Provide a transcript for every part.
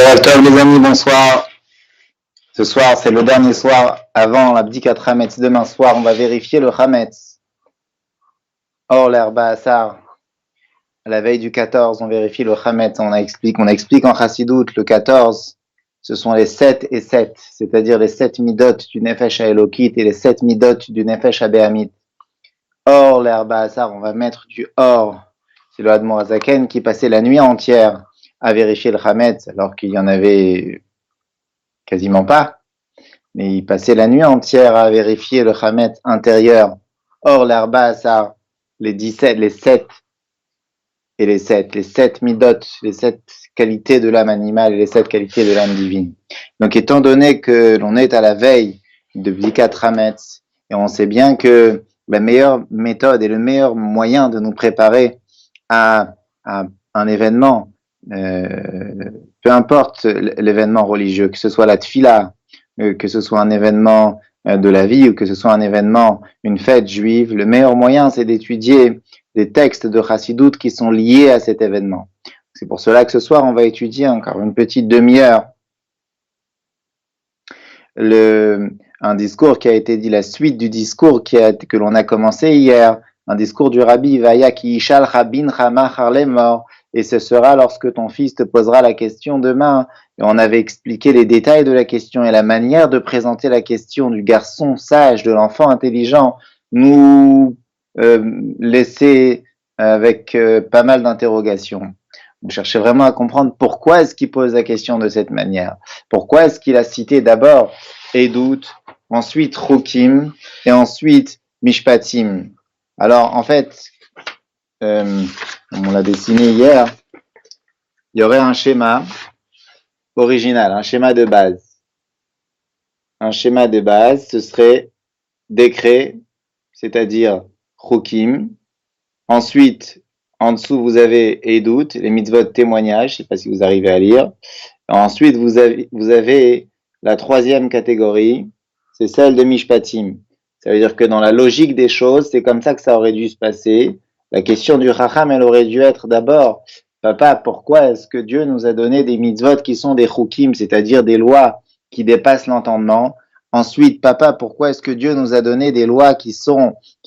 Tov, les amis, bonsoir. Ce soir, c'est le dernier soir avant l'Abdikat Hametz. Demain soir, on va vérifier le Hametz. Or, l'herba Assar, à la veille du 14, on vérifie le Hametz. On explique en Chassidout, le 14, ce sont les 7 et 7, c'est-à-dire les 7 midot du Nefesh Elokit et les 7 midot du Nefesh Béhamit. Or, l'herba Assar, on va mettre du or. C'est le Admor Azaken qui passait la nuit entière à vérifier le Hametz, alors qu'il y en avait quasiment pas. Mais il passait la nuit entière à vérifier le Hametz intérieur. Or, l'herba Assar, les 17, les 7 et les 7 midot, les 7 qualités de l'âme animale et les 7 qualités de l'âme divine. Donc, étant donné que l'on est à la veille de Bdikat Hametz, et on sait bien que la meilleure méthode et le meilleur moyen de nous préparer à un événement, peu importe l'événement religieux, que ce soit la tfila, que ce soit un événement de la vie ou que ce soit un événement, une fête juive, le meilleur moyen, c'est d'étudier des textes de Chassidut qui sont liés à cet événement. C'est pour cela que ce soir, on va étudier encore une petite demi-heure un discours qui a été dit, la suite du discours que l'on a commencé hier, un discours du Rabbi Vaya qui Ishal Rabin Chama Harlemor, et ce sera lorsque ton fils te posera la question demain. Et on avait expliqué les détails de la question et la manière de présenter la question du garçon sage, de l'enfant intelligent, nous laisser avec pas mal d'interrogations. On cherchait vraiment à comprendre pourquoi est-ce qu'il pose la question de cette manière. Pourquoi est-ce qu'il a cité d'abord Edout, ensuite Chokim et ensuite Mishpatim. Alors en fait, comme on l'a dessiné hier, il y aurait un schéma original, un schéma de base. Un schéma de base, ce serait décret, c'est-à-dire Chokim. Ensuite, en dessous, vous avez Edout, les mitzvot témoignages, je ne sais pas si vous arrivez à lire. Ensuite, vous avez la troisième catégorie, c'est celle de Mishpatim. Ça veut dire que dans la logique des choses, c'est comme ça que ça aurait dû se passer. La question du Chacham, elle aurait dû être d'abord, papa, pourquoi est-ce que Dieu nous a donné des mitzvot qui sont des chukim, c'est-à-dire des lois qui dépassent l'entendement? Ensuite, papa, pourquoi est-ce que Dieu nous a donné des lois qui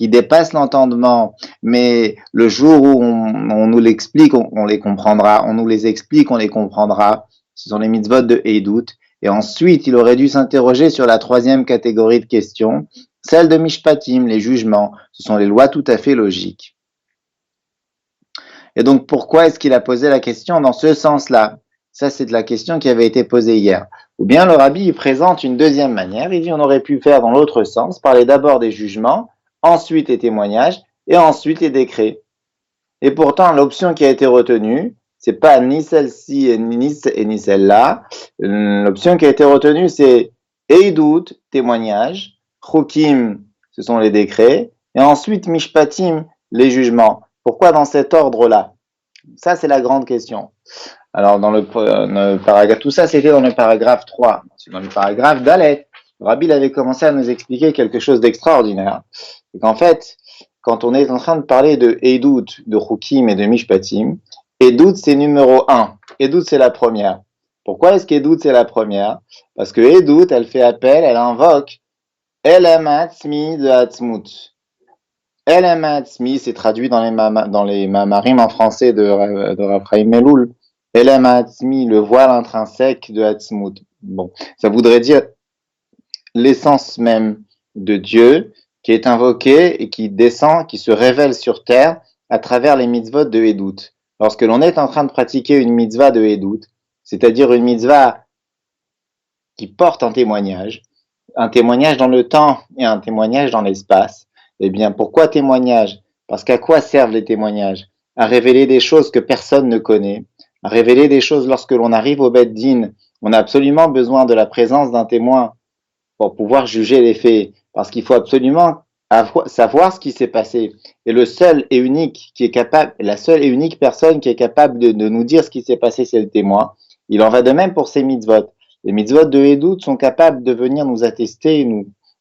dépassent l'entendement, mais le jour où on nous l'explique, on les comprendra, on nous les explique, on les comprendra. Ce sont les mitzvot de Edout. Et ensuite, il aurait dû s'interroger sur la troisième catégorie de questions, celle de Mishpatim, les jugements. Ce sont les lois tout à fait logiques. Et donc, pourquoi est-ce qu'il a posé la question dans ce sens-là? Ça, c'est de la question qui avait été posée hier. Ou bien le rabbi il présente une deuxième manière. Il dit on aurait pu faire dans l'autre sens, parler d'abord des jugements, ensuite les témoignages, et ensuite les décrets. Et pourtant, l'option qui a été retenue, c'est pas ni celle-ci ni celle-là. L'option qui a été retenue, c'est Eidout, témoignage, Chokim, ce sont les décrets, et ensuite Mishpatim, les jugements. Pourquoi dans cet ordre-là? Ça, c'est la grande question. Alors, dans le paragraphe, tout ça, c'était dans le paragraphe 3. Dans le paragraphe Dalet, le Rabbi avait commencé à nous expliquer quelque chose d'extraordinaire. C'est qu'en fait, quand on est en train de parler de Edout, de Chokim et de Mishpatim, Edout, c'est numéro 1. Edout, c'est la première. Pourquoi est-ce qu'Edout, c'est la première? Parce que Edout, elle fait appel, elle invoque Elam Atzmi de Atzmut. Elam Atzmi, c'est traduit dans les Mamarim en français de Rav Chaim Meloul. Elam Atzmi, le voile intrinsèque de Atzmut. Bon, ça voudrait dire l'essence même de Dieu qui est invoquée et qui descend, qui se révèle sur terre à travers les mitzvot de Edout. Lorsque l'on est en train de pratiquer une mitzvah de Edout, c'est-à-dire une mitzvah qui porte un témoignage dans le temps et un témoignage dans l'espace, eh bien, pourquoi témoignage? Parce qu'à quoi servent les témoignages? À révéler des choses que personne ne connaît, à révéler des choses lorsque l'on arrive au Beth Din. On a absolument besoin de la présence d'un témoin pour pouvoir juger les faits, parce qu'il faut absolument savoir ce qui s'est passé. Et le seul et unique qui est capable, la seule et unique personne qui est capable de nous dire ce qui s'est passé, c'est le témoin. Il en va de même pour ces mitzvot. Les mitzvot de Edout sont capables de venir nous attester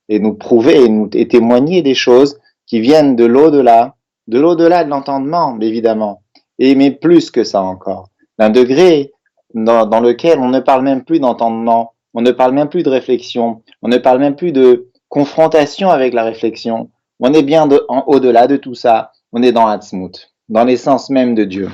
et nous prouver et témoigner des choses qui viennent de l'au-delà de l'entendement, évidemment. Mais plus que ça encore. D'un degré dans lequel on ne parle même plus d'entendement, on ne parle même plus de réflexion, on ne parle même plus de confrontation avec la réflexion. On est bien au-delà de tout ça, on est dans Hatzmut, dans l'essence même de Dieu.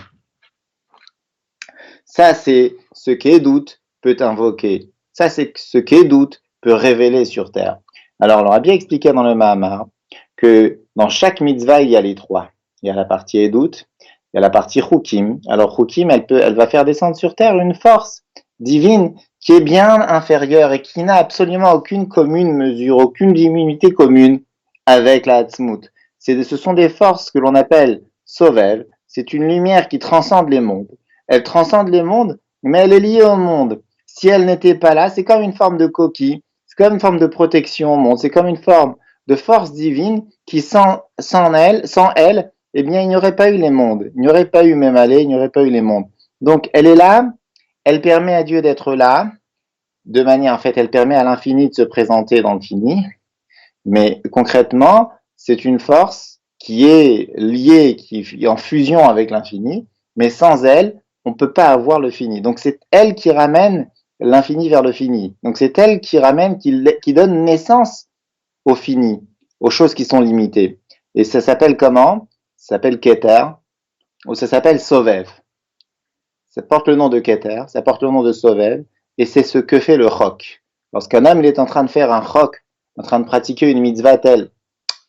Ça, c'est ce qu'Edout peut invoquer. Ça, c'est ce qu'Edout peut révéler sur terre. Alors, on a bien expliqué dans le Mahamar que dans chaque mitzvah, il y a les trois. Il y a la partie Edout, il y a la partie Chukim. Alors, Chukim, elle va faire descendre sur terre une force divine qui est bien inférieure et qui n'a absolument aucune commune mesure, aucune divinité commune avec la Hatzmut. Ce sont des forces que l'on appelle Sovel. C'est une lumière qui transcende les mondes. Elle transcende les mondes, mais elle est liée au monde. Si elle n'était pas là, c'est comme une forme de coquille, c'est comme une forme de protection au monde, c'est comme une forme de force divine qui, sans elle, eh bien, il n'y aurait pas eu les mondes. Il n'y aurait pas eu même aller, il n'y aurait pas eu les mondes. Donc, elle est là, elle permet à Dieu d'être là, de manière, en fait, elle permet à l'infini de se présenter dans le fini, mais concrètement, c'est une force qui est liée, qui est en fusion avec l'infini, mais sans elle, on ne peut pas avoir le fini. Donc c'est elle qui ramène l'infini vers le fini. Donc c'est elle qui ramène, qui donne naissance au fini, aux choses qui sont limitées. Et ça s'appelle comment? Ça s'appelle Keter, ou ça s'appelle Sovev. Ça porte le nom de Keter, ça porte le nom de Sovev, et c'est ce que fait le Chok. Lorsqu'un homme il est en train de faire un Chok, en train de pratiquer une mitzvah telle,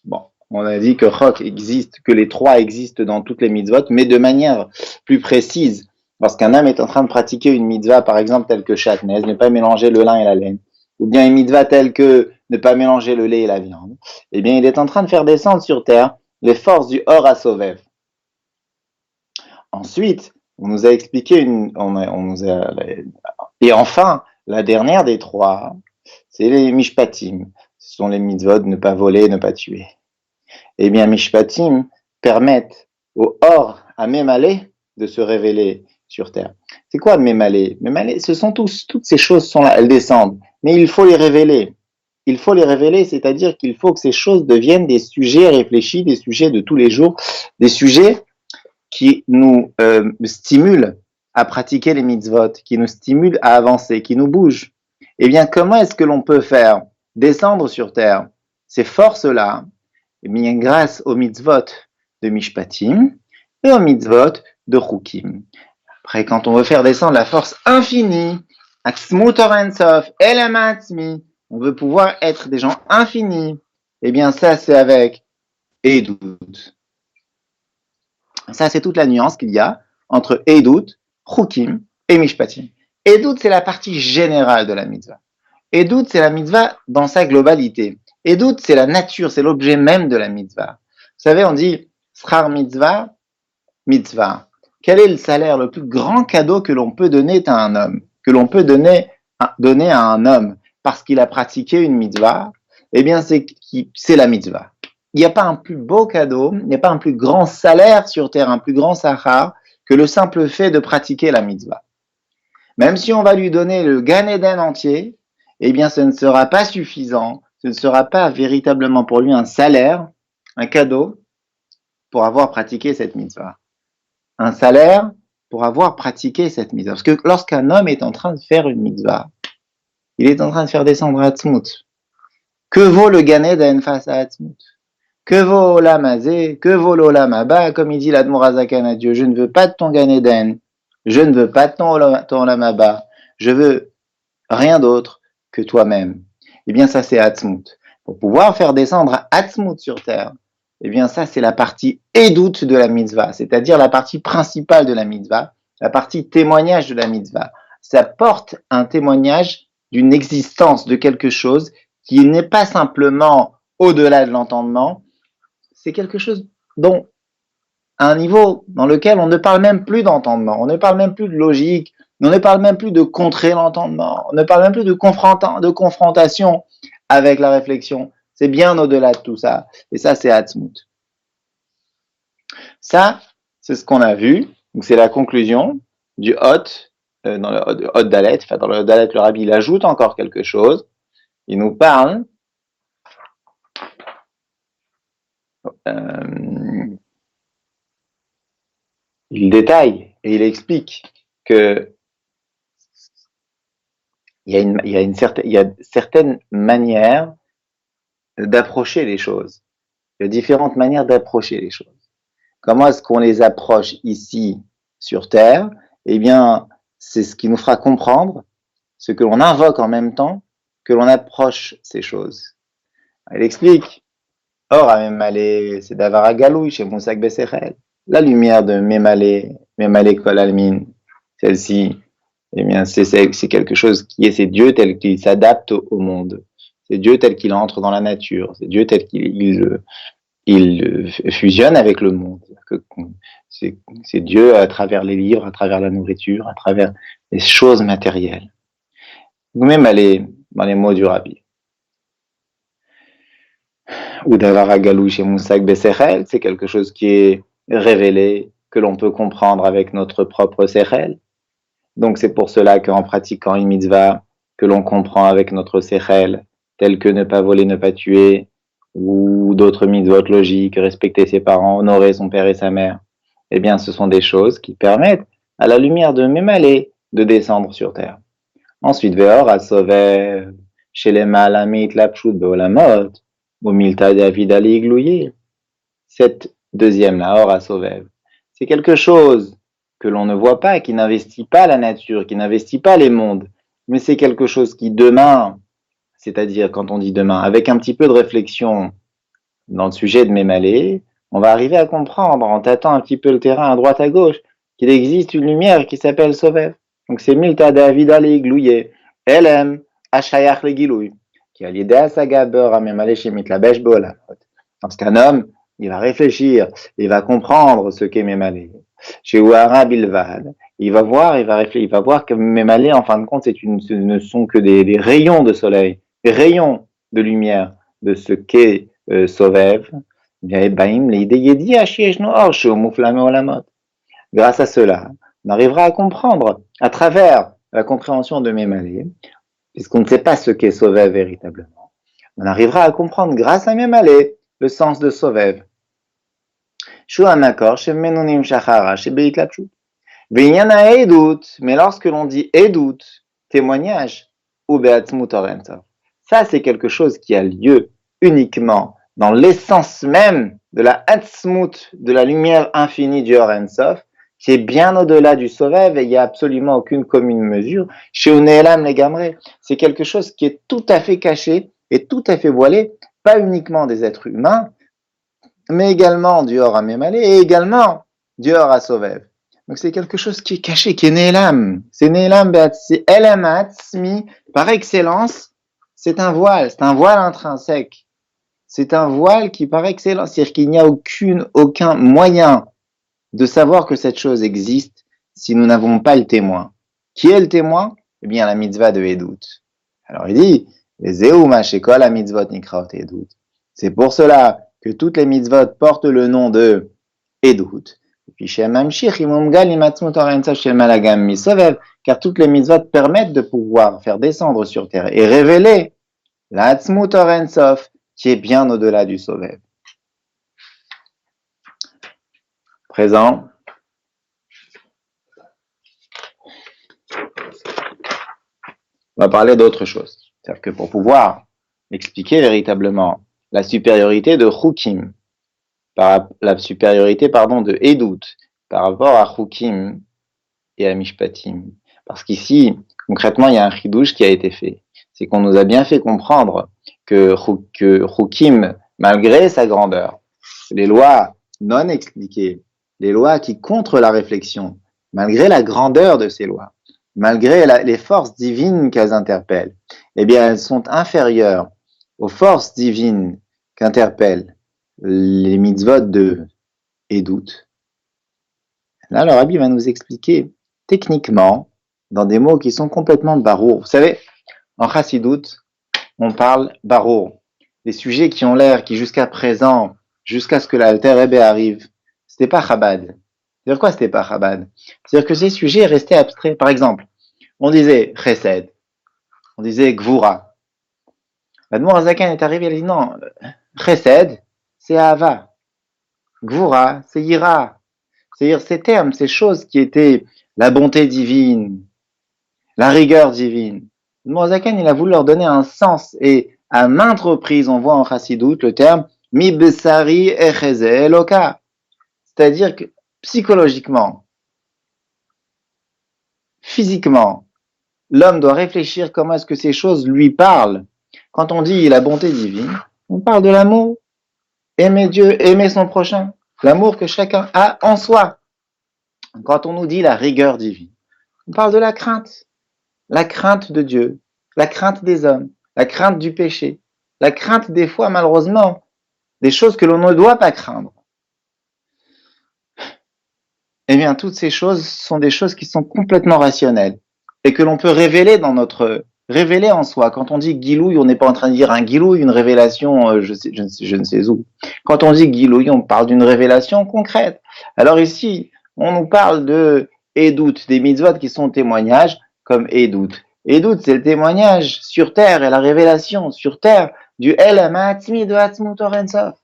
bon, on a dit que Chok existe, que les trois existent dans toutes les mitzvot, mais de manière plus précise. Lorsqu'un homme est en train de pratiquer une mitzvah, par exemple, telle que Shatnez, ne pas mélanger le lin et la laine, ou bien une mitzvah telle que ne pas mélanger le lait et la viande, eh bien, il est en train de faire descendre sur terre les forces du Or à Sovev. Ensuite, on nous a expliqué et enfin, la dernière des trois, c'est les Mishpatim. Ce sont les mitzvot de ne pas voler, ne pas tuer. Eh bien, Mishpatim permettent au Or, à Mémalé, de se révéler sur terre. C'est quoi Mémalé? Mémalé, ce sont toutes ces choses sont là, elles descendent. Mais il faut les révéler. Il faut les révéler, c'est-à-dire qu'il faut que ces choses deviennent des sujets réfléchis, des sujets de tous les jours, des sujets qui nous stimulent à pratiquer les mitzvot, qui nous stimulent à avancer, qui nous bougent. Eh bien, comment est-ce que l'on peut faire descendre sur terre ces forces-là? Eh bien, grâce aux mitzvot de Mishpatim et aux mitzvot de Chukim. Après, quand on veut faire descendre la force infinie, Atzmut Sof, Elam Atzmi, on veut pouvoir être des gens infinis, eh bien, ça, c'est avec Edout. Ça, c'est toute la nuance qu'il y a entre Edout, Chukim et Mishpatim. Edout, c'est la partie générale de la mitzvah. Edout, c'est la mitzvah dans sa globalité. Edout, c'est la nature, c'est l'objet même de la mitzvah. Vous savez, on dit Schar mitzvah, mitzvah. Quel est le salaire, le plus grand cadeau que l'on peut donner à un homme, que l'on peut donner à un homme parce qu'il a pratiqué une mitzvah? Eh bien, c'est la mitzvah. Il n'y a pas un plus beau cadeau, il n'y a pas un plus grand salaire sur terre, un plus grand sahar que le simple fait de pratiquer la mitzvah. Même si on va lui donner le Gan Eden entier, eh bien, ce ne sera pas suffisant, ce ne sera pas véritablement pour lui un salaire, un cadeau pour avoir pratiqué cette mitzvah. Un salaire pour avoir pratiqué cette mitzvah. Parce que lorsqu'un homme est en train de faire une mitzvah, il est en train de faire descendre Hatzmut. Que vaut le Gan Eden face à Hatzmut? Que vaut Olam Hazé? Que vaut l'Olam Haba? Comme il dit l'Admor Hazakan à Dieu, je ne veux pas de ton Gan Eden, je ne veux pas de ton Olam Haba, je veux rien d'autre que toi-même. Eh bien, ça, c'est Hatzmut. Pour pouvoir faire descendre Hatzmut sur terre, eh bien, ça, c'est la partie édoute de la mitzvah, c'est-à-dire la partie principale de la mitzvah, la partie témoignage de la mitzvah. Ça porte un témoignage d'une existence, de quelque chose qui n'est pas simplement au-delà de l'entendement, c'est quelque chose dont, à un niveau dans lequel on ne parle même plus d'entendement, on ne parle même plus de logique, on ne parle même plus de contrer l'entendement, on ne parle même plus de confrontation avec la réflexion. C'est bien au-delà de tout ça. Et ça, c'est Hatzmut. Ça, c'est ce qu'on a vu. Donc, c'est la conclusion du Hot, dans le Hot Dalet. Enfin, dans le Hot Dalet, le Rabbi, il ajoute encore quelque chose. Il nous parle il détaille et il explique que il y a certaines manières d'approcher les choses. Il y a différentes manières d'approcher les choses. Comment est-ce qu'on les approche ici sur Terre? Eh bien, c'est ce qui nous fera comprendre ce que l'on invoque en même temps que l'on approche ces choses. Elle explique. Or, à Memale, c'est Davara Galouy chez Moussak Besserel. La lumière de Memale Kol Almin, celle-ci, eh bien, c'est quelque chose c'est Dieu tel qu'il s'adapte au monde. C'est Dieu tel qu'il entre dans la nature. C'est Dieu tel qu'il fusionne avec le monde. C'est Dieu à travers les livres, à travers la nourriture, à travers les choses matérielles. Même dans les mots du Rabbi. Ou Davara Galou chez Moussak Besserel, c'est quelque chose qui est révélé, que l'on peut comprendre avec notre propre Sechel. Donc c'est pour cela qu'en pratiquant une mitzvah que l'on comprend avec notre Sechel, tel que ne pas voler, ne pas tuer, ou d'autres mitzvot logiques, respecter ses parents, honorer son père et sa mère, eh bien ce sont des choses qui permettent à la lumière de Mémalé de descendre sur terre. Ensuite, Veor a sauvé chez les malamit lapshut beolamot, au milta David Ali Glouyer. Cette deuxième-là, Or a sauvé, c'est quelque chose que l'on ne voit pas, qui n'investit pas la nature, qui n'investit pas les mondes, mais c'est quelque chose qui demain, c'est-à-dire quand on dit demain, avec un petit peu de réflexion dans le sujet de Mémalé, on va arriver à comprendre, en tâtant un petit peu le terrain à droite à gauche, qu'il existe une lumière qui s'appelle Sovev. Donc c'est Milta David Ali Glouye, Elem, Ashayach le Gilouy, qui a l'idée à sa gabeur à Mémalé chez Mitlabesh Bola. Parce qu'un homme, il va réfléchir, il va comprendre ce qu'est Mémalé. Chez Ouara Bilvad, il va voir que Mémalé, en fin de compte, ce ne sont que des rayons de soleil, des rayons de lumière de ce qu'est Sovev. Grâce à cela, on arrivera à comprendre, à travers la compréhension de Mémalé, puisqu'on ne sait pas ce qu'est Sovev véritablement, on arrivera à comprendre grâce à Mémalé le sens de Sovev. Mais lorsque l'on dit Edut, témoignage, ou ça c'est quelque chose qui a lieu uniquement dans l'essence même de la Hatzmut, de la lumière infinie du Or Ensof, qui est bien au-delà du Sovev, et il n'y a absolument aucune commune mesure. Chez Uneelam les Gamré, c'est quelque chose qui est tout à fait caché et tout à fait voilé, pas uniquement des êtres humains, mais également du Or à Mémalé et également du Or à Sovev. Donc c'est quelque chose qui est caché, qui est Neelam. C'est Neelam c'est Elam Atzmi, par excellence, c'est un voile intrinsèque. C'est un voile qui, par excellence, c'est-à-dire qu'il n'y a aucun moyen de savoir que cette chose existe si nous n'avons pas le témoin. Qui est le témoin? Eh bien, la mitzvah de Edut. Alors, il dit, Zeuma shekol la mitzvot nikraot Edut. C'est pour cela que toutes les mitzvot portent le nom de Edut. Car toutes les mitzvot permettent de pouvoir faire descendre sur terre et révéler la Hatzmut Or Ensof, qui est bien au-delà du Sovev. Présent. On va parler d'autre chose. C'est-à-dire que pour pouvoir expliquer véritablement la supériorité de Chukim, la supériorité, de Edut, par rapport à Chukim et à Mishpatim. Parce qu'ici, concrètement, il y a un chidouche qui a été fait. C'est qu'on nous a bien fait comprendre que Chukim, malgré sa grandeur, les lois non expliquées, les lois qui contre la réflexion, malgré la grandeur de ces lois, malgré les forces divines qu'elles interpellent, eh bien, elles sont inférieures aux forces divines qu'interpellent les mitzvot de Edut. Là, le Rabbi va nous expliquer techniquement, dans des mots qui sont complètement barour. Vous savez, en Chassidut, on parle barour. Les sujets qui ont l'air, qui jusqu'à présent, jusqu'à ce que l'Alter Rebbe arrive, c'était pas Chabad. C'est-à-dire quoi c'était pas Chabad? C'est-à-dire que ces sujets restaient abstraits. Par exemple, on disait Chesed, on disait Gvura. L'Admor Azakan est arrivé, il a dit non, Chesed, c'est Ahava. Gvura, c'est Yira. C'est-à-dire ces termes, ces choses qui étaient la bonté divine, la rigueur divine, Mozakan, il a voulu leur donner un sens. Et à maintes reprises, on voit en Chassidut le terme Mi besari echeze eloka. C'est-à-dire que psychologiquement, physiquement, l'homme doit réfléchir comment est-ce que ces choses lui parlent. Quand on dit la bonté divine, on parle de l'amour. Aimer Dieu, aimer son prochain. L'amour que chacun a en soi. Quand on nous dit la rigueur divine, on parle de la crainte de Dieu, la crainte des hommes, la crainte du péché, la crainte des fois, malheureusement, des choses que l'on ne doit pas craindre. Eh bien, toutes ces choses sont des choses qui sont complètement rationnelles et que l'on peut révéler en soi. Quand on dit guilouille, on n'est pas en train de dire un guilouille, une révélation, je ne sais où. Quand on dit guilouille, on parle d'une révélation concrète. Alors ici, on nous parle de Edout, des mitzvot qui sont témoignages comme Edout. Edout, c'est le témoignage sur terre et la révélation sur terre du El Hamatzmi de Hatzmut Or Ein Sof.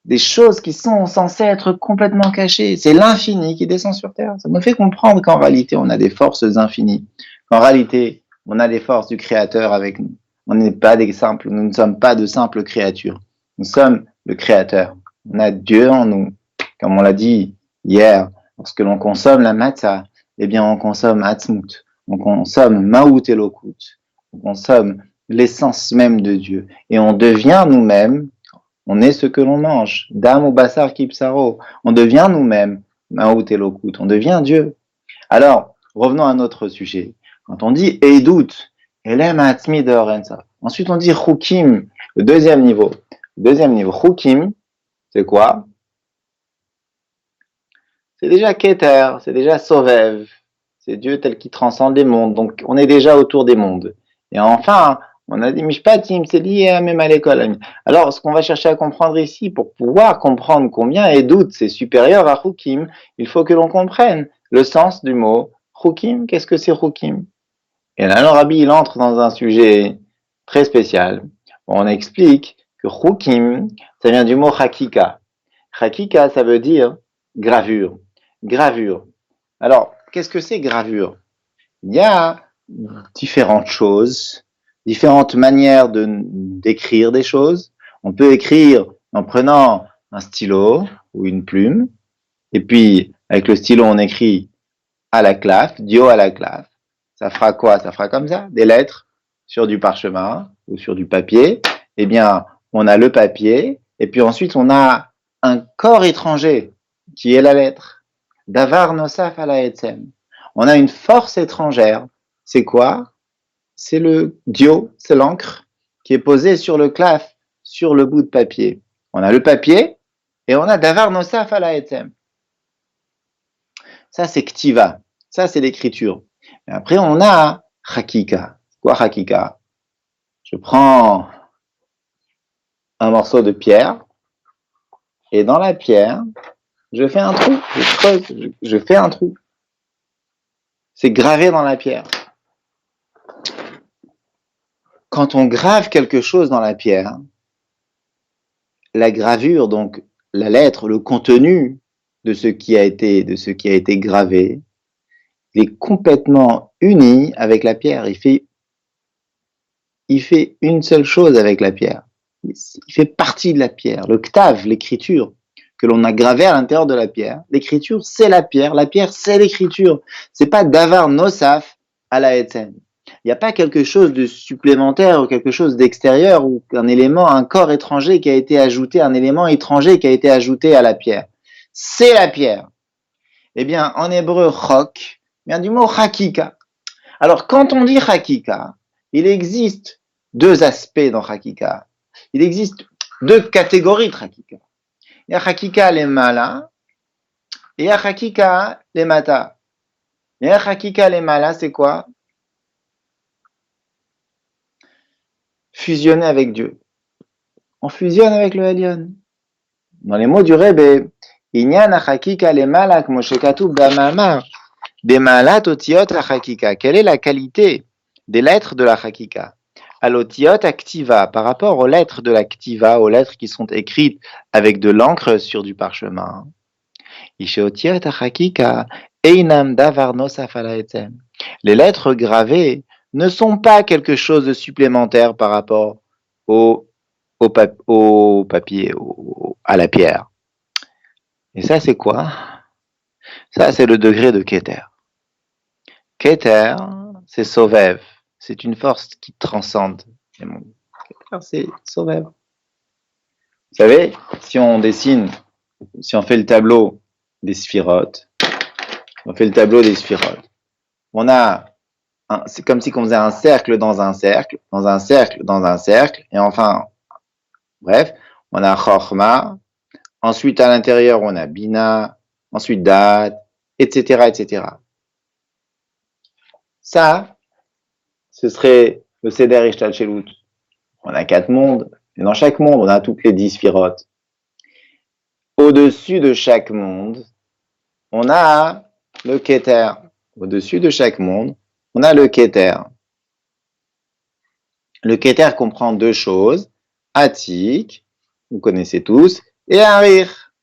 Des choses qui sont censées être complètement cachées. C'est l'infini qui descend sur Terre. Ça me fait comprendre qu'en réalité, on a des forces infinies. Qu'en réalité, on a des forces du Créateur avec nous. On n'est pas des simples, nous ne sommes pas de simples créatures. Nous sommes le Créateur. On a Dieu en nous. Comme on l'a dit hier, lorsque l'on consomme la matzah, eh bien, on consomme Hatzmut. On consomme Maout Elokut. On consomme l'essence même de Dieu. Et on devient nous-mêmes. On est ce que l'on mange. Dam ou Bassar Kipsaro. On devient nous-mêmes. Maout Elokut. On devient Dieu. Alors, revenons à notre sujet. Quand on dit Eidout, Elem Atzmi de Or Ein Sof. Ensuite, on dit Chukim, le deuxième niveau. Chukim, c'est quoi? C'est déjà Keter, c'est déjà Sovev. C'est Dieu tel qu'il transcende les mondes. Donc, on est déjà autour des mondes. Et enfin, on a dit Mishpatim, c'est lié à même à l'école. Alors, ce qu'on va chercher à comprendre ici, pour pouvoir comprendre combien Eidout c'est supérieur à Chukim, il faut que l'on comprenne le sens du mot Chukim. Qu'est-ce que c'est Chukim? Et là, le Rabbi, il entre dans un sujet très spécial. On explique que Chukim, ça vient du mot Hakika. Hakika, ça veut dire gravure. Gravure. Alors, qu'est-ce que c'est gravure? Il y a différentes choses, différentes manières d'écrire des choses. On peut écrire en prenant un stylo ou une plume, et puis avec le stylo, on écrit à la clave, Dio à la clave. Ça fera quoi? Ça fera comme ça, des lettres sur du parchemin ou sur du papier. Eh bien, on a le papier, et puis ensuite, on a un corps étranger qui est la lettre. Davar nosaf ala etzem. On a une force étrangère. C'est quoi? C'est le dio, c'est l'encre qui est posée sur le claf, sur le bout de papier. On a le papier et on a davar nosaf ala etzem. Ça, c'est ktiva. Ça, c'est l'écriture. Et après, on a hakika. Quoi hakika? Je prends un morceau de pierre et dans la pierre, je fais un trou, je creuse, je fais un trou. C'est gravé dans la pierre. Quand on grave quelque chose dans la pierre, la gravure, donc la lettre, le contenu de ce qui a été gravé, il est complètement uni avec la pierre. Il fait une seule chose avec la pierre. Il fait partie de la pierre. Le ktav, l'écriture que l'on a gravée à l'intérieur de la pierre. L'écriture, c'est la pierre, c'est l'écriture. C'est pas davar nosaf à la etzem. Il n'y a pas quelque chose de supplémentaire ou quelque chose d'extérieur ou un élément, un corps étranger qui a été ajouté, un élément étranger qui a été ajouté à la pierre. C'est la pierre. Eh bien, en hébreu, chok vient du mot hakika. Alors, quand on dit hakika, il existe deux aspects dans hakika. Il existe deux catégories de hakika. Il y a Hakika les Mala et il y a Hakika les Mata. Il y a Hakika les Mala, c'est quoi? Fusionner avec Dieu. On fusionne avec le Elyon. Dans les mots du Rebbe, Inyan Hakika les Mala, comme Shekatu Bamamar, Bemalat Otiot Hakika. Quelle est la qualité des lettres de la Hakika? Alotiot activa, par rapport aux lettres de l'activa, aux lettres qui sont écrites avec de l'encre sur du parchemin. Les lettres gravées ne sont pas quelque chose de supplémentaire par rapport au, au papier, à la pierre. Et ça, c'est quoi? Ça, c'est le degré de Keter. Keter, c'est Sovev. C'est une force qui transcende les mondes. Keter, c'est Sovev. Vous savez, si on dessine, si on fait le tableau des sphirotes, on a, c'est comme si on faisait un cercle dans un cercle, dans un cercle, dans un cercle, et enfin, bref, on a Chochma, ensuite à l'intérieur on a Bina, ensuite Dat, etc., etc. Ça, ce serait le Seder Ishtalchelut. On a 4 mondes, et dans chaque monde, on a toutes les 10 sphirotes. Au-dessus de chaque monde, on a le Keter. Au-dessus de chaque monde, on a le Keter. Le Keter comprend 2 choses, Atik, vous connaissez tous, et Harir.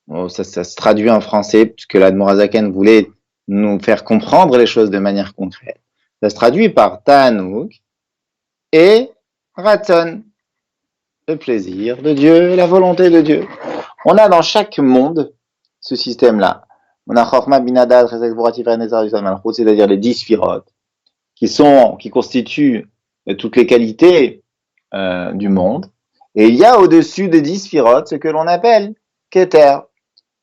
Bon, ça se traduit en français, puisque l'Admorazaken voulait nous faire comprendre les choses de manière concrète. Ça se traduit par Ta'anouk et Ratzon, le plaisir de Dieu, la volonté de Dieu. On a dans chaque monde ce système-là. On a Chorma, Binadad, Chesed, Gvura, Tiferet, Netzar, Yisod, Malchut, c'est-à-dire les 10 sphirotes, qui constituent toutes les qualités du monde. Et il y a au-dessus des 10 sphirotes ce que l'on appelle Keter.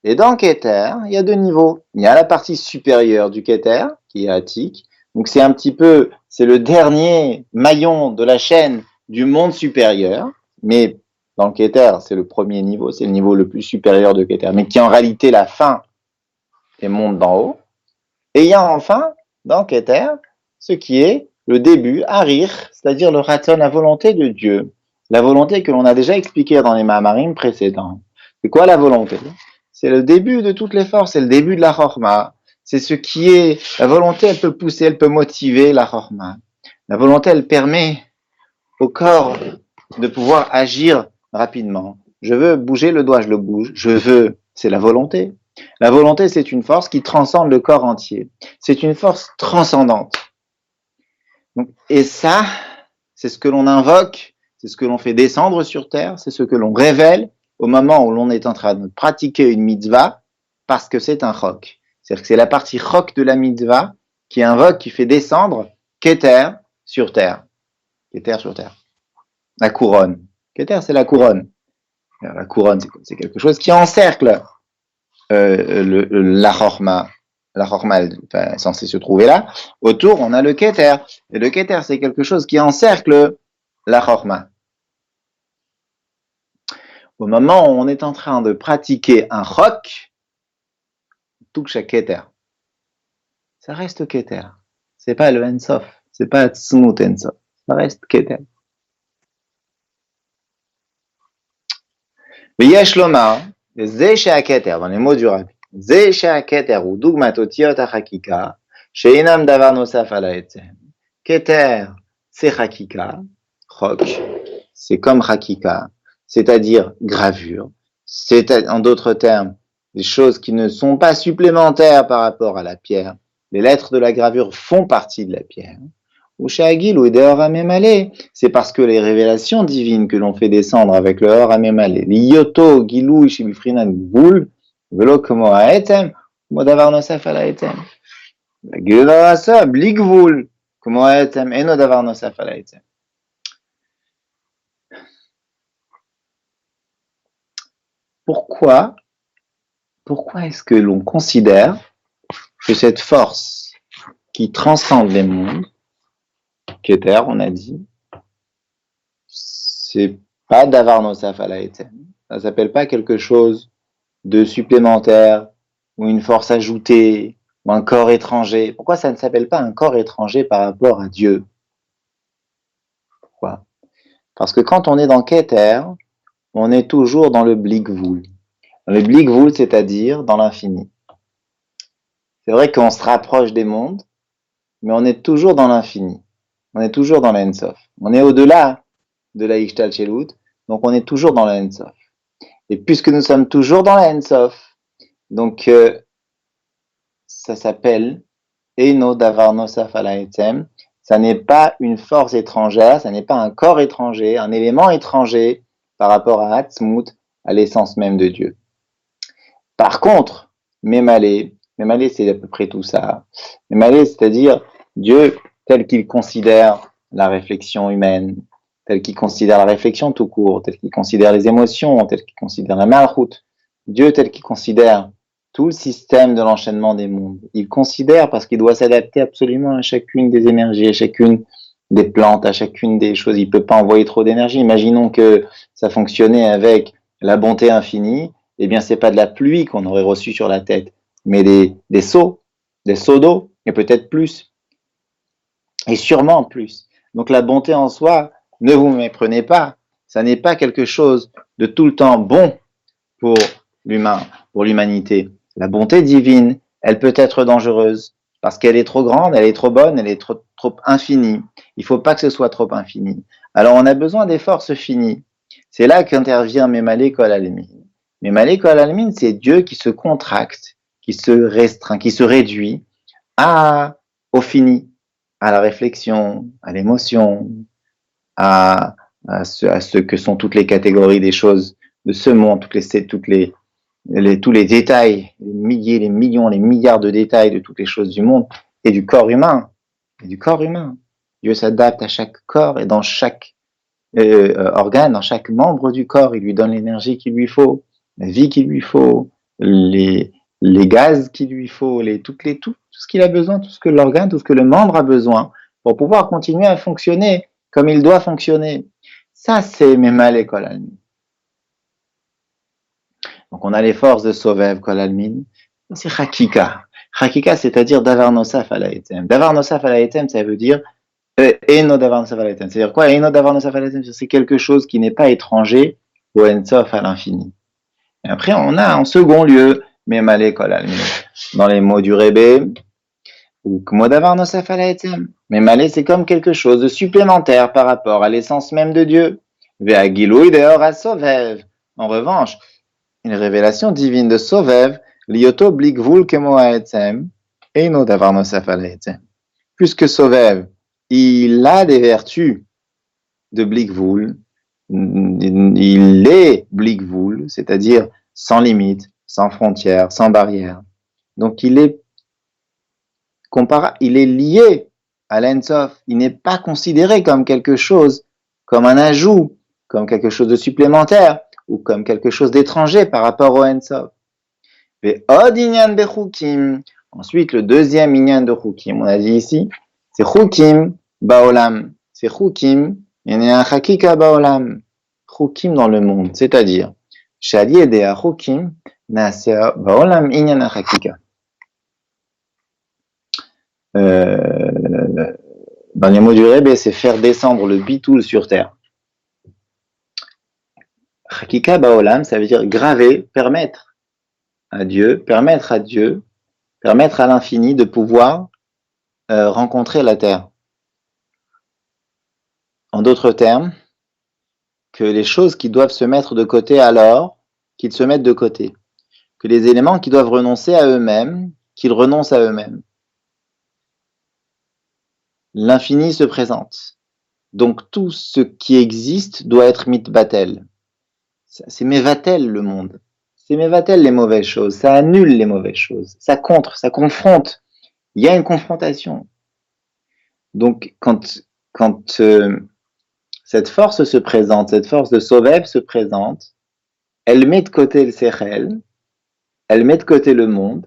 Et dans Keter, il y a 2 niveaux. Il y a la partie supérieure du Keter, qui est Atik. Donc c'est un petit peu, c'est le dernier maillon de la chaîne du monde supérieur. Mais dans le Keter, c'est le premier niveau, c'est le niveau le plus supérieur de Keter, mais qui est en réalité la fin des mondes d'en haut. Et il y a enfin, dans Keter, ce qui est le début, Harir, c'est-à-dire le Ratzon, la volonté de Dieu. La volonté que l'on a déjà expliquée dans les Mahamarim précédents. C'est quoi la volonté? C'est le début de toutes les forces, c'est le début de la Chorma. C'est ce qui est, la volonté, elle peut pousser, elle peut motiver la Chorma. La volonté, elle permet au corps de pouvoir agir rapidement. Je veux bouger le doigt, je le bouge. Je veux, c'est la volonté. La volonté, c'est une force qui transcende le corps entier. C'est une force transcendante. Donc, et ça, c'est ce que l'on invoque, c'est ce que l'on fait descendre sur terre, c'est ce que l'on révèle au moment où l'on est en train de pratiquer une mitzvah, parce que c'est un chok. C'est-à-dire que c'est la partie chok de la mitzvah qui invoque, qui fait descendre Keter sur terre. Keter sur terre. La couronne. Keter, c'est la couronne. Alors, la couronne, c'est quelque chose qui encercle la chorma. La chorma est censée se trouver là. Autour, on a le Keter. Et le Keter, c'est quelque chose qui encercle la chorma. Au moment où on est en train de pratiquer un chok, touche à Keter. Ça reste Keter. C'est pas le Ensof. C'est pas Tzmut Ensof. Ça reste Keter. ויש לומר, וזה שהכתר, dans les mots du rabbi, זה שהכתר הוא דוגמת אותיות החקיקה, שאינם דבר נוסף על העצם. כתר, c'est חקיקה, חוק, c'est comme חקיקה, c'est-à-dire gravure, c'est en d'autres termes, des choses qui ne sont pas supplémentaires par rapport à la pierre. Les lettres de la gravure font partie de la pierre. C'est parce que les révélations divines que l'on fait descendre avec le Or Amemale, l'Ioto, Gilou, Shibifrinan, Boul, Velo Komo Aetem, Modavar Nosaf ala Etem. Gilurasa, Bligvoul, Komo Aetem, Eno Davar Nosaf ala Etem. Pourquoi est-ce que l'on considère que cette force qui transcende les mondes, Keter, on a dit, c'est pas Davar Nosaf ala Etem. Ça s'appelle pas quelque chose de supplémentaire, ou une force ajoutée, ou un corps étranger. Pourquoi ça ne s'appelle pas un corps étranger par rapport à Dieu? Pourquoi? Parce que quand on est dans Keter, on est toujours dans le Bligvoul. Dans le Bligvoul, c'est-à-dire dans l'infini. C'est vrai qu'on se rapproche des mondes, mais on est toujours dans l'infini. On est toujours dans l'Ensof. On est au-delà de la Ishtalchelut, donc on est toujours dans l'Ensof. Et puisque nous sommes toujours dans l'Ensof, donc ça s'appelle Eno Davar Nosaf ala Etem, ça n'est pas une force étrangère, ça n'est pas un corps étranger, un élément étranger par rapport à Atzmut, à l'essence même de Dieu. Par contre, Mémalé c'est à peu près tout ça. Mémalé, c'est-à-dire Dieu tel qu'il considère la réflexion humaine, tel qu'il considère la réflexion tout court, tel qu'il considère les émotions, tel qu'il considère la malchoute, Dieu tel qu'il considère tout le système de l'enchaînement des mondes. Il considère parce qu'il doit s'adapter absolument à chacune des énergies, à chacune des plantes, à chacune des choses. Il ne peut pas envoyer trop d'énergie. Imaginons que ça fonctionnait avec la bonté infinie. Eh bien, c'est pas de la pluie qu'on aurait reçue sur la tête, mais des seaux d'eau, et peut-être plus, et sûrement plus. Donc la bonté en soi, ne vous méprenez pas, ça n'est pas quelque chose de tout le temps bon pour l'humain, pour l'humanité. La bonté divine, elle peut être dangereuse, parce qu'elle est trop grande, elle est trop bonne, elle est trop infinie. Il ne faut pas que ce soit trop infini. Alors on a besoin des forces finies. C'est là qu'intervient Mémalé Kol Almin. Mémalé Kol Almin, c'est Dieu qui se contracte, qui se restreint, qui se réduit au fini, à la réflexion, à l'émotion, à ce que sont toutes les catégories des choses de ce monde, tous les détails, les milliers, les millions, les milliards de détails de toutes les choses du monde et du corps humain. Dieu s'adapte à chaque corps et dans chaque organe, dans chaque membre du corps, il lui donne l'énergie qu'il lui faut, la vie qu'il lui faut, les gaz qu'il lui faut, tout ce qu'il a besoin, tout ce que l'organe, tout ce que le membre a besoin pour pouvoir continuer à fonctionner comme il doit fonctionner. Ça, c'est Mémalé Kol Almin. Donc, on a les forces de Sovev Kol Almin. C'est Chakika. Chakika, c'est-à-dire Davar Nosaf Ala Etem. Davar Nosaf Ala Etem, ça veut dire Eno Davar Nosaf Ala Etem. C'est-à-dire quoi? Eno Davar Nosaf Ala Etem, c'est quelque chose qui n'est pas étranger au Ensof à l'infini. Et après, on a en second lieu Mémalé Kol Almin. Dans les mots du Rébé, ou Kmo Davar Nosaf Ala Etem. Mémalé, c'est comme quelque chose de supplémentaire par rapport à l'essence même de Dieu. Ve'agilui deor ha-sovev. En revanche, une révélation divine de Sovev, lioto blikvul kemo ha-etem, eino davar nosaf ala etem. Puisque Sovev, il a des vertus de blikvul, il est blikvul, c'est-à-dire sans limite, sans frontières, sans barrières. Donc il est lié à l'Ensof. Il n'est pas considéré comme quelque chose, comme un ajout, comme quelque chose de supplémentaire, ou comme quelque chose d'étranger par rapport au Ensof. Ensuite, le deuxième inyan de Chukim, on a dit ici, c'est Chukim Baolam. C'est Chukim, il y en a un Chakika Baolam. Chukim dans le monde, c'est-à-dire, Shali Edea Chukim, Nasea Baolam Inyan Chakika. Dans les mots du Rebbe, c'est faire descendre le bitoul sur terre. Chakika Baolam, ça veut dire graver, permettre à l'infini de pouvoir rencontrer la terre. En d'autres termes, que les choses qui doivent se mettre de côté alors, qu'ils se mettent de côté. Que les éléments qui doivent renoncer à eux-mêmes, qu'ils renoncent à eux-mêmes. L'infini se présente. Donc tout ce qui existe doit être mitbatel. C'est mevatel le monde. C'est mevatel les mauvaises choses. Ça annule les mauvaises choses. Ça contre, ça confronte. Il y a une confrontation. Donc quand cette force se présente, cette force de Sovev se présente, elle met de côté le Sechel, elle met de côté le monde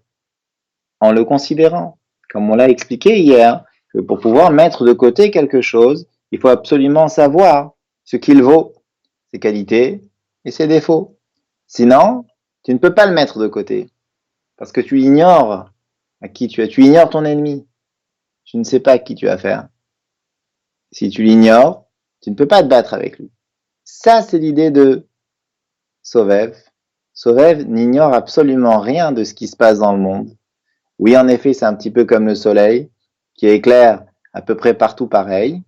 en le considérant. Comme on l'a expliqué hier, que pour pouvoir mettre de côté quelque chose, il faut absolument savoir ce qu'il vaut, ses qualités et ses défauts. Sinon, tu ne peux pas le mettre de côté. Parce que tu ignores à qui tu ignores ton ennemi. Tu ne sais pas à qui tu as affaire. Si tu l'ignores, tu ne peux pas te battre avec lui. Ça, c'est l'idée de Sovev. Sovev n'ignore absolument rien de ce qui se passe dans le monde. Oui, en effet, c'est un petit peu comme le soleil, qui éclaire à peu près partout pareil.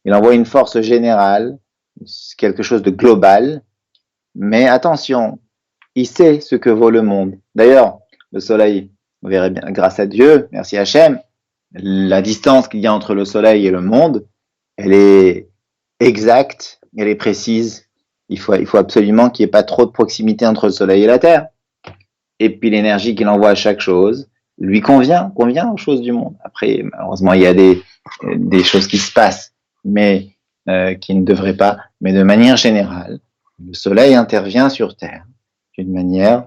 Il envoie une force générale, quelque chose de global. Mais attention, il sait ce que vaut le monde. D'ailleurs, le soleil, vous verrez bien, grâce à Dieu, merci Hachem, la distance qu'il y a entre le soleil et le monde, elle est exacte, elle est précise. Il faut absolument qu'il n'y ait pas trop de proximité entre le soleil et la terre. Et puis l'énergie qu'il envoie à chaque chose lui convient aux choses du monde. Après, malheureusement, il y a des choses qui se passent, mais qui ne devraient pas. Mais de manière générale, le soleil intervient sur Terre d'une manière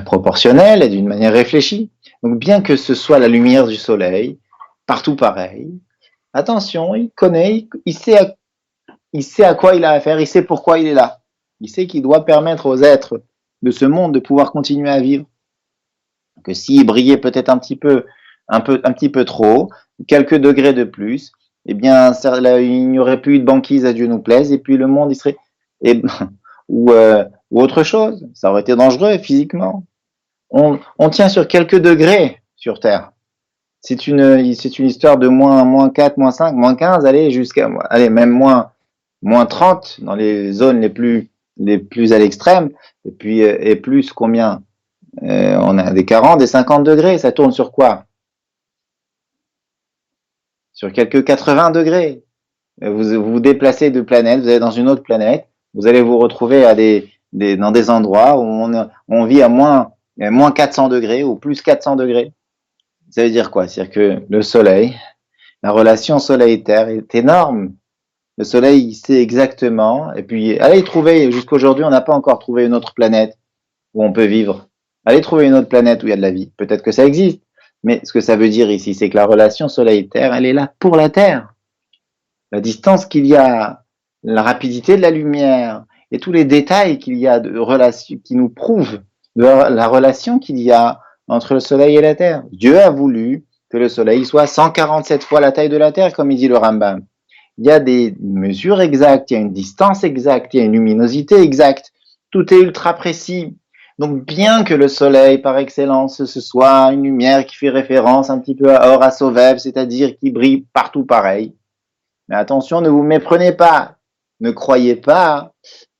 proportionnelle et d'une manière réfléchie. Donc, bien que ce soit la lumière du soleil, partout pareil, attention, il connaît, il sait à quoi il a affaire, il sait pourquoi il est là. Il sait qu'il doit permettre aux êtres de ce monde de pouvoir continuer à vivre. Que s'il brillait peut-être un petit peu trop, quelques degrés de plus, eh bien, il n'y aurait plus eu de banquise, à Dieu nous plaise, et puis le monde, il serait, et, ou autre chose. Ça aurait été dangereux physiquement. On tient sur quelques degrés sur Terre. C'est une histoire de moins 4, moins 5, moins 15, allez, même moins 30 dans les zones les plus à l'extrême, et puis, et plus combien? On a des 40, des 50 degrés, ça tourne sur quoi? Sur quelques 80 degrés. Vous vous déplacez de planète, vous allez dans une autre planète, vous allez vous retrouver dans des endroits où on vit à moins 400 degrés ou plus 400 degrés. Ça veut dire quoi? C'est-à-dire que le soleil, la relation soleil-terre est énorme. Le soleil, il sait exactement, et puis allez trouver, jusqu'aujourd'hui, on n'a pas encore trouvé une autre planète où on peut vivre. Allez trouver une autre planète où il y a de la vie. Peut-être que ça existe. Mais ce que ça veut dire ici, c'est que la relation soleil-terre, elle est là pour la Terre. La distance qu'il y a, la rapidité de la lumière et tous les détails qu'il y a de relation, qui nous prouvent de la relation qu'il y a entre le soleil et la Terre. Dieu a voulu que le soleil soit 147 fois la taille de la Terre, comme il dit le Rambam. Il y a des mesures exactes, il y a une distance exacte, il y a une luminosité exacte. Tout est ultra précis. Donc, bien que le soleil, par excellence, ce soit une lumière qui fait référence un petit peu à Or HaSovev, c'est-à-dire qui brille partout pareil. Mais attention, ne vous méprenez pas. Ne croyez pas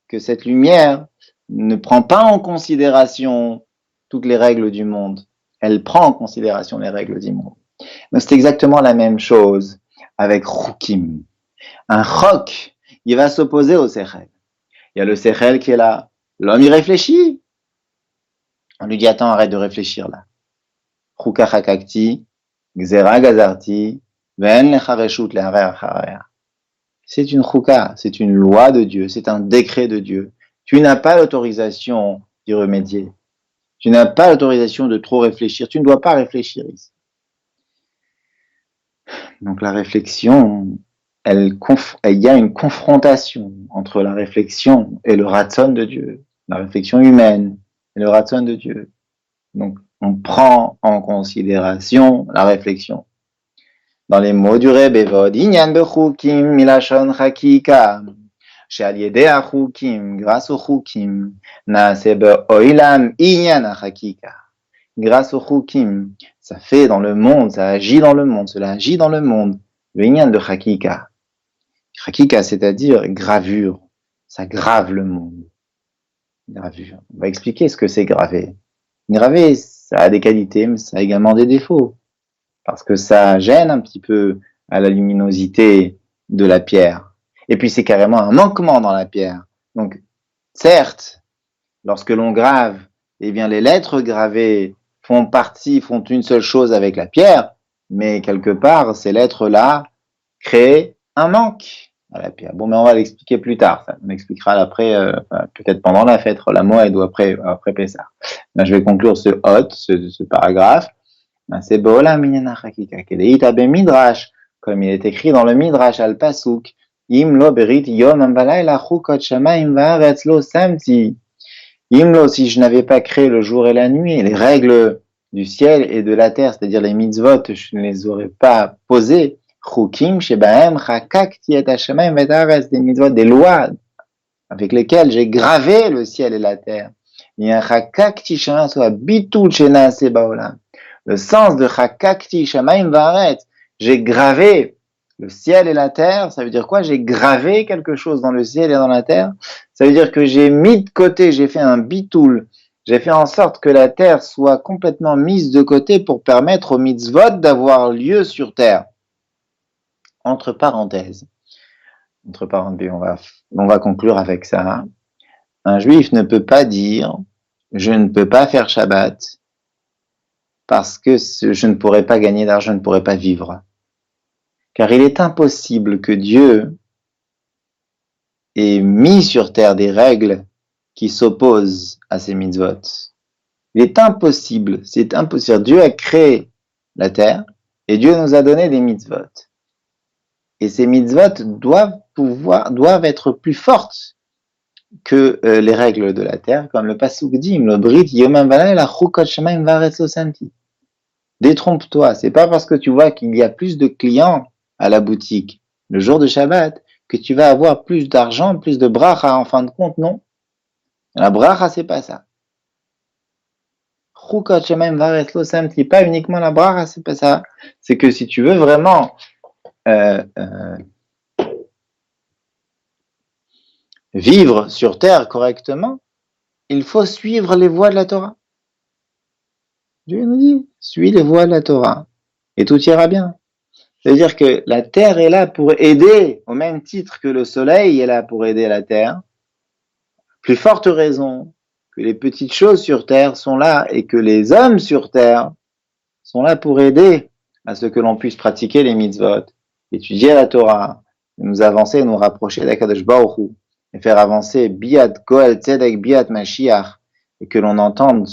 que cette lumière ne prend pas en considération toutes les règles du monde. Elle prend en considération les règles du monde. Donc, c'est exactement la même chose avec Rukim. Un Chok, il va s'opposer au Sechel. Il y a le Sechel qui est là. L'homme, il réfléchit. On lui dit, attends, arrête de réfléchir là. Chuka chakakti, gzera gazarti, ven lechareshut leharer acharea. C'est une chuka, c'est une loi de Dieu, c'est un décret de Dieu. Tu n'as pas l'autorisation d'y remédier. Tu n'as pas l'autorisation de trop réfléchir. Tu ne dois pas réfléchir ici. Donc la réflexion, il y a une confrontation entre la réflexion et le ratson de Dieu, la réflexion humaine et le ratson de Dieu. Donc, on prend en considération la réflexion. Dans les mots du Rebbe Vod, Inyan bechukim milashon chakika, she'al yedei hachukim, grâce aux chukim, naase be'oilam inyan hachakika. Grâce aux chukim, ça fait dans le monde, ça agit dans le monde, cela agit dans le monde. Le inyan de chakika. Chakika, c'est-à-dire gravure. Ça grave le monde. Gravure. On va expliquer ce que c'est graver. Graver, ça a des qualités, mais ça a également des défauts. Parce que ça gêne un petit peu à la luminosité de la pierre. Et puis c'est carrément un manquement dans la pierre. Donc, certes, lorsque l'on grave, eh bien les lettres gravées font une seule chose avec la pierre, mais quelque part, ces lettres-là créent un manque à la pierre. Bon, mais on va l'expliquer plus tard. Ça, on expliquera après, peut-être pendant la fête, la Moed ou après Pessah. Là, je vais conclure ce paragraphe. C'est Bola Minyana Chakika, Kedeita Midrash, comme il est écrit dans le Midrash al Pasuk, Imlo Berit Yom Ambalayla Chukot Shamaim Vaaretz Lo Samti. Imlo, si je n'avais pas créé le jour et la nuit, les règles du ciel et de la terre, c'est-à-dire les mitzvot, je ne les aurais pas posées. Chukim Shebahem Chakakti et Hashamaim Vaaretz, des mitzvot, des lois avec lesquelles j'ai gravé le ciel et la terre. Chakakti Shamaim soit bitul Shenaase Baolam. Le sens de Chakakti Shamaim Vaaretz, j'ai gravé le ciel et la terre. Ça veut dire quoi? J'ai gravé quelque chose dans le ciel et dans la terre. Ça veut dire que j'ai mis de côté, j'ai fait un bitoul, j'ai fait en sorte que la terre soit complètement mise de côté pour permettre aux mitzvot d'avoir lieu sur terre. Entre parenthèses, on va conclure avec ça. Un juif ne peut pas dire « je ne peux pas faire Shabbat parce que je ne pourrai pas gagner d'argent, je ne pourrai pas vivre ». Car il est impossible que Dieu ait mis sur terre des règles qui s'opposent à ces mitzvot. Il est impossible, c'est impossible. Dieu a créé la terre et Dieu nous a donné des mitzvot. Et ces mitzvot doivent être plus fortes que les règles de la terre, comme le pasuk dit, le brit yomam valayla chukot shamayim vaaretz lo samti. Détrompe-toi, c'est pas parce que tu vois qu'il y a plus de clients à la boutique le jour de Shabbat que tu vas avoir plus d'argent, plus de bracha en fin de compte, non. La bracha, c'est pas ça. Chukot shamayim vaaretz lo samti, pas uniquement la bracha, c'est pas ça. C'est que si tu veux vraiment vivre sur terre correctement, il faut suivre les voies de la Torah. Dieu nous dit, suis les voies de la Torah et tout ira bien. C'est-à-dire que la terre est là pour aider, au même titre que le soleil est là pour aider la terre. Plus forte raison que les petites choses sur terre sont là et que les hommes sur terre sont là pour aider à ce que l'on puisse pratiquer les mitzvot, étudier la Torah, nous avancer, nous rapprocher d'Akadosh Baruch Hu, et faire avancer Biat Goel Tzedek Biat Mashiach, et que l'on entende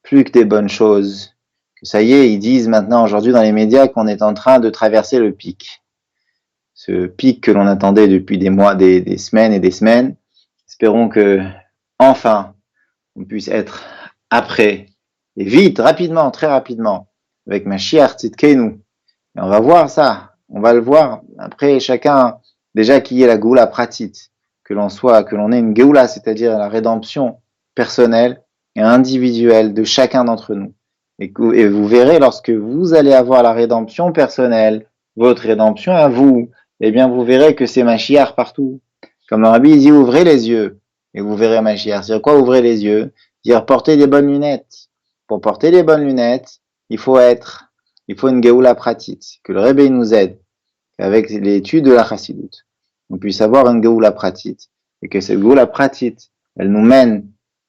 plus que des bonnes choses. Que ça y est, ils disent maintenant aujourd'hui dans les médias qu'on est en train de traverser le pic. Ce pic que l'on attendait depuis des mois, des semaines et des semaines. Espérons que, enfin, on puisse être après, et vite, rapidement, très rapidement, avec Mashiach Tzidkenu. Et on va voir ça, on va le voir. Après, chacun, déjà qui est la Geoula pratit, que l'on ait une Geoula, c'est-à-dire la rédemption personnelle et individuelle de chacun d'entre nous. Et vous verrez, lorsque vous allez avoir la rédemption personnelle, votre rédemption à vous, eh bien, vous verrez que c'est Mashiach partout. Comme le Rabbi dit, ouvrez les yeux, et vous verrez Mashiach. C'est quoi ouvrir les yeux? Dire porter des bonnes lunettes. Pour porter des bonnes lunettes, il faut une Geoula pratique, que le Rebbe nous aide, avec l'étude de la Chassidut, on puisse avoir une Geoula pratique, et que cette Geoula pratique, elle nous mène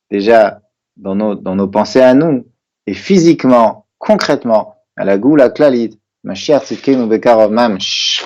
déjà dans nos pensées à nous, et physiquement, concrètement, à la Geoula Klalit, Mashiach Tzidkenu Bekarov Mamsh.